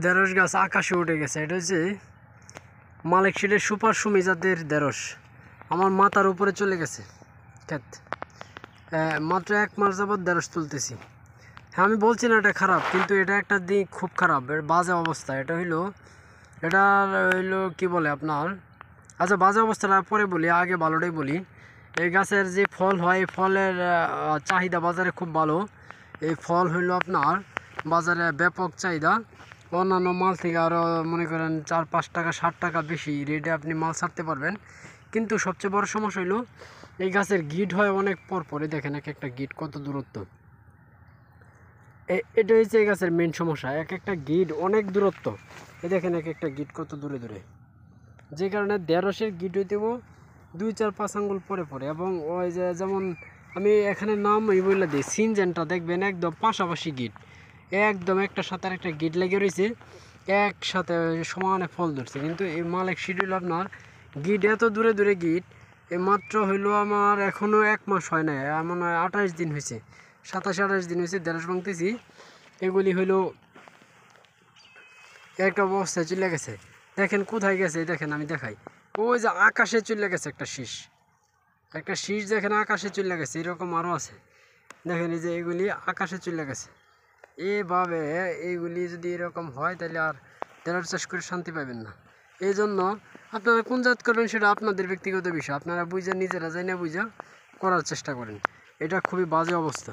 ঢেঁড়স গাছ আকাশে উঠে গেছে। এটা হচ্ছে মালিক সিটের সুপার সুমি জাতের ঢেঁড়স। আমার মাথার উপরে চলে গেছে ক্ষেত। মাত্র 1 মাস যাবৎ ঢেঁড়স তুলতেছি। হ্যাঁ, আমি বলছি না এটা খারাপ, কিন্তু এটা একটা দিক খুব খারাপ, এর বাজে অবস্থা। এটা হইলো কি বলে আপনার, আচ্ছা বাজে অবস্থাটা পরে বলি, আগে ভালোটাই বলি। এই গাছের যে ফল হয়, এই ফলের চাহিদা বাজারে খুব ভালো। এই ফল হইলো আপনার বাজারে ব্যাপক চাহিদা। অন্যান্য মাল থেকে আরও মনে করেন 4-5 টাকা 60 টাকা বেশি রেটে আপনি মাল ছাড়তে পারবেন। কিন্তু সবচেয়ে বড় সমস্যা হইলো এই গাছের গিট হয় অনেক পরে। দেখেন এক একটা গিট কত দূরত্ব। এটা হচ্ছে এই গাছের মেন সমস্যা, এক একটা গিট অনেক দূরত্ব। এই দেখেন এক একটা গিট কত দূরে দূরে, যে কারণে ঢেঁড়সের গিট হইতেও 2-4-5 আঙ্গুল পরে। এবং ওই যে যেমন আমি এখানে নাম এই বলে দিই, সিনজেনটা দেখবেন একদম পাশাপাশি গিট, একদম একটার সাথে একটা গিট লেগে রয়েছে, একসাথে সমানে ফল ধরছে। কিন্তু এই মালিক শিডিউল আপনার গিট এত দূরে দূরে গিট। এই মাত্র হইলো আমার এখনও 1 মাস হয় না, এমন 28 দিন হয়েছে, 27-28 দিন হয়েছে ঢেঁড়স ভাঙতেছি। এগুলি হইলো একটা অবস্থায় চলে গেছে। দেখেন কোথায় গেছে, দেখেন আমি দেখাই, ওই যে আকাশে চলে গেছে একটা শীষ দেখেন আকাশে চলে গেছে। এরকম আরও আছে, দেখেন এই যে এগুলি আকাশে চলে গেছে। এভাবে এইগুলি যদি এরকম হয় তাহলে আর ঢেঁড়স চাষ করে শান্তি পাবেন না। এই জন্য আপনারা কোন জাত করবেন সেটা আপনাদের ব্যক্তিগত বিষয়, আপনারা বুঝে নিজেরা যাই না বুঝে করার চেষ্টা করেন। এটা খুবই বাজে অবস্থা।